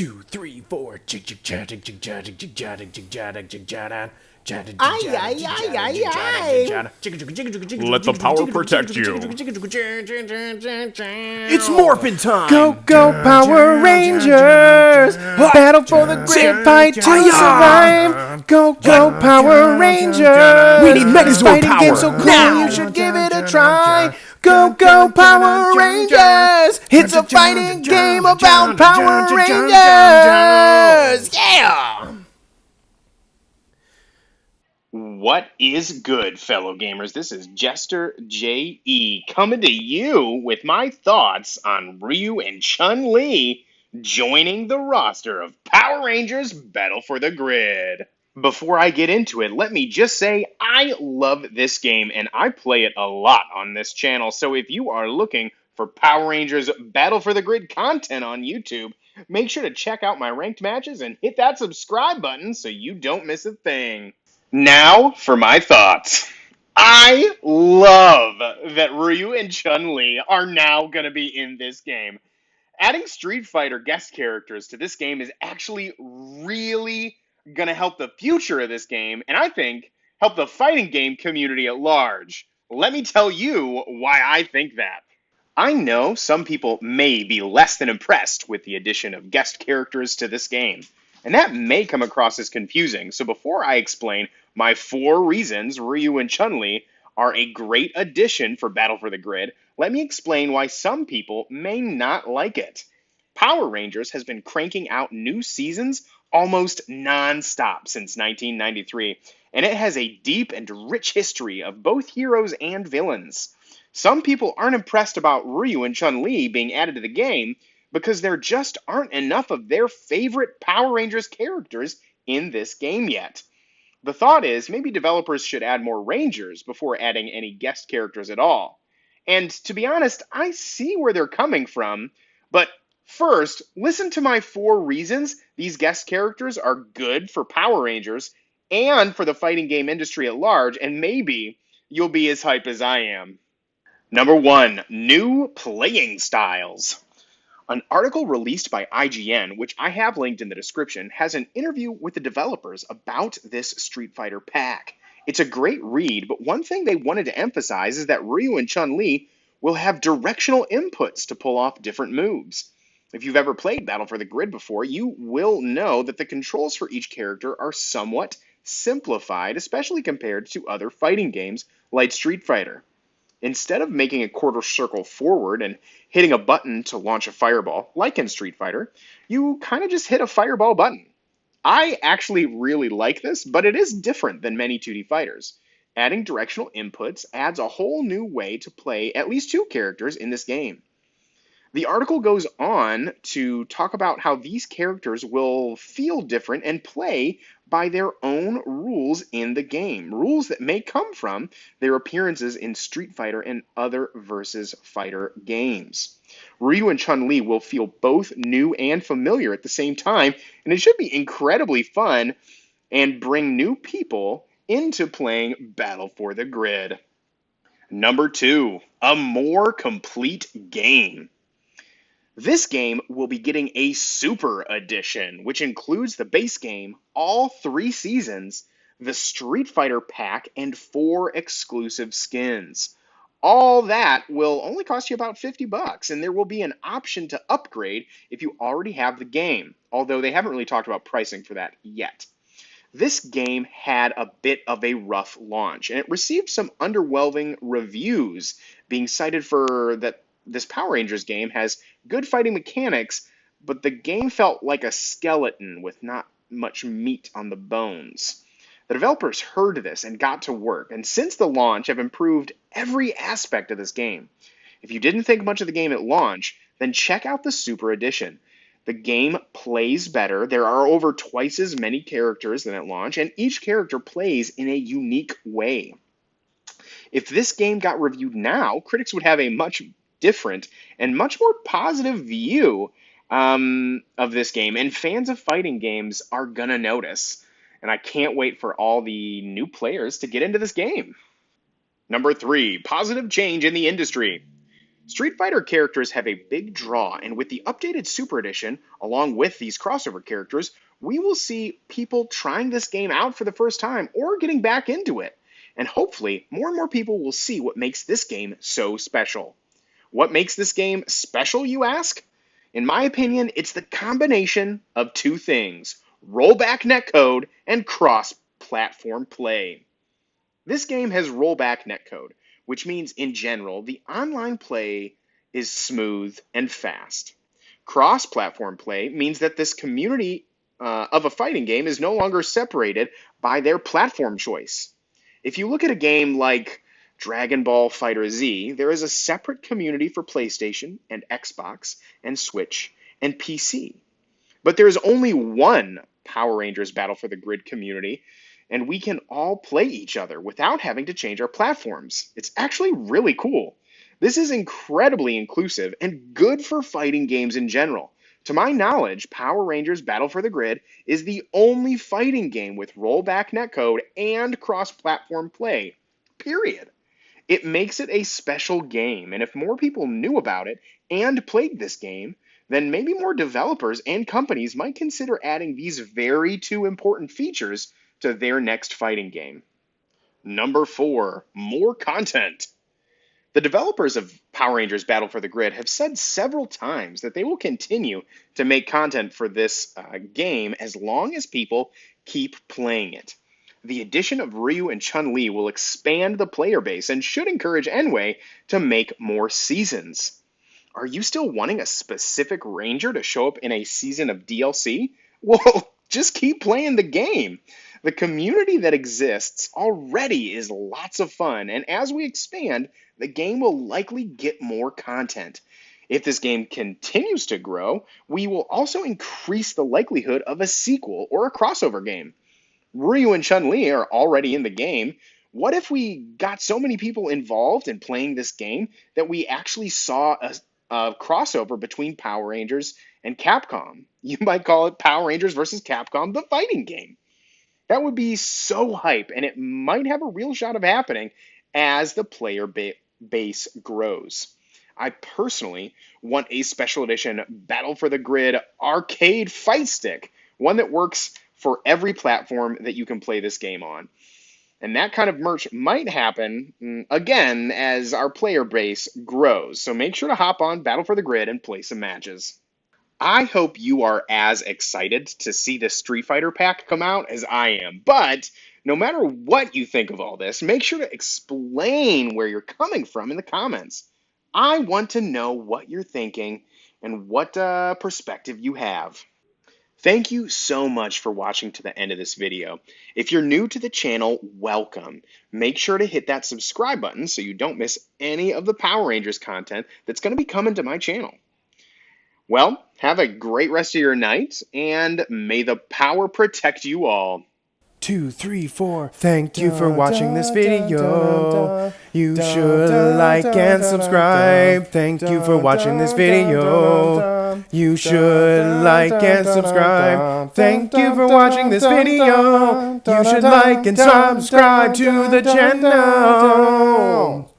2, 3, 4. Ay, ay, ay, ay, ay. Let the power protect you. It's morphin' time! Go, go, Power Rangers! Battle for the grid, fight to survive! Go, go, Power Rangers! We need Megazord Fighting power game so cool, now. you should give it a try! Go, go, Power Rangers! It's a fighting game about Power Rangers! Yeah! What is good, fellow gamers? This is Jester J.E. coming to you with my thoughts on Ryu and Chun-Li joining the roster of Power Rangers Battle for the Grid. Before I get into it, let me just say I love this game and I play it a lot on this channel. So if you are looking for Power Rangers Battle for the Grid content on YouTube, make sure to check out my ranked matches and hit that subscribe button so you don't miss a thing. Now for my thoughts. I love that Ryu and Chun-Li are now going to be in this game. Adding Street Fighter guest characters to this game is actually really going to help the future of this game, and I think help the fighting game community at large. Let me tell you why I think that. I know some people may be less than impressed with the addition of guest characters to this game, and that may come across as confusing, so before I explain my 4 reasons Ryu and Chun-Li are a great addition for Battle for the Grid, let me explain why some people may not like it. Power Rangers has been cranking out new seasons almost non-stop since 1993, and it has a deep and rich history of both heroes and villains. Some people aren't impressed about Ryu and Chun-Li being added to the game because there just aren't enough of their favorite Power Rangers characters in this game yet. The thought is maybe developers should add more Rangers before adding any guest characters at all. And to be honest, I see where they're coming from, but first, listen to my 4 reasons these guest characters are good for Power Rangers and for the fighting game industry at large, and maybe you'll be as hype as I am. Number 1, new playing styles. An article released by IGN, which I have linked in the description, has an interview with the developers about this Street Fighter pack. It's a great read, but one thing they wanted to emphasize is that Ryu and Chun-Li will have directional inputs to pull off different moves. If you've ever played Battle for the Grid before, you will know that the controls for each character are somewhat simplified, especially compared to other fighting games like Street Fighter. Instead of making a quarter circle forward and hitting a button to launch a fireball, like in Street Fighter, you kind of just hit a fireball button. I actually really like this, but it is different than many 2D fighters. Adding directional inputs adds a whole new way to play at least 2 characters in this game. The article goes on to talk about how these characters will feel different and play by their own rules in the game, rules that may come from their appearances in Street Fighter and other versus fighter games. Ryu and Chun-Li will feel both new and familiar at the same time, and it should be incredibly fun and bring new people into playing Battle for the Grid. Number 2, a more complete game. This game will be getting a Super Edition, which includes the base game, all 3 seasons, the Street Fighter pack, and 4 exclusive skins. All that will only cost you about $50, and there will be an option to upgrade if you already have the game, although they haven't really talked about pricing for that yet. This game had a bit of a rough launch, and it received some underwhelming reviews, being cited for that this Power Rangers game has good fighting mechanics, but the game felt like a skeleton with not much meat on the bones. The developers heard this and got to work, and since the launch have improved every aspect of this game. If you didn't think much of the game at launch, then check out the Super Edition. The game plays better, there are over twice as many characters than at launch, and each character plays in a unique way. If this game got reviewed now, critics would have a much different and much more positive view of this game, and fans of fighting games are gonna notice. And I can't wait for all the new players to get into this game. Number 3, positive change in the industry. Street Fighter characters have a big draw, and with the updated Super Edition, along with these crossover characters, we will see people trying this game out for the first time or getting back into it. And hopefully, more and more people will see what makes this game so special. What makes this game special, you ask? In my opinion, it's the combination of two things: rollback netcode and cross-platform play. This game has rollback netcode, which means in general, the online play is smooth and fast. Cross-platform play means that this community of a fighting game is no longer separated by their platform choice. If you look at a game like Dragon Ball Fighter Z, there is a separate community for PlayStation and Xbox and Switch and PC. But there is only one Power Rangers Battle for the Grid community, and we can all play each other without having to change our platforms. It's actually really cool. This is incredibly inclusive and good for fighting games in general. To my knowledge, Power Rangers Battle for the Grid is the only fighting game with rollback netcode and cross-platform play, period. It makes it a special game, and if more people knew about it and played this game, then maybe more developers and companies might consider adding these very two important features to their next fighting game. Number 4, more content. The developers of Power Rangers Battle for the Grid have said several times that they will continue to make content for this game as long as people keep playing it. The addition of Ryu and Chun-Li will expand the player base and should encourage Enway to make more seasons. Are you still wanting a specific Ranger to show up in a season of DLC? Well, just keep playing the game. The community that exists already is lots of fun, and as we expand, the game will likely get more content. If this game continues to grow, we will also increase the likelihood of a sequel or a crossover game. Ryu and Chun-Li are already in the game. What if we got so many people involved in playing this game that we actually saw a crossover between Power Rangers and Capcom? You might call it Power Rangers versus Capcom, the fighting game. That would be so hype, and it might have a real shot of happening as the player base grows. I personally want a special edition Battle for the Grid arcade fight stick, one that works for every platform that you can play this game on. And that kind of merch might happen, again, as our player base grows. So make sure to hop on Battle for the Grid and play some matches. I hope you are as excited to see the Street Fighter pack come out as I am. But no matter what you think of all this, make sure to explain where you're coming from in the comments. I want to know what you're thinking and what perspective you have. Thank you so much for watching to the end of this video. If you're new to the channel, welcome. Make sure to hit that subscribe button so you don't miss any of the Power Rangers content that's going to be coming to my channel. Well, have a great rest of your night, and may the power protect you all. 2, 3, 4. Thank you for watching this video. You should like and subscribe. Thank you for watching this video. You should like and subscribe. Thank you for watching this video. You should like and subscribe to the channel.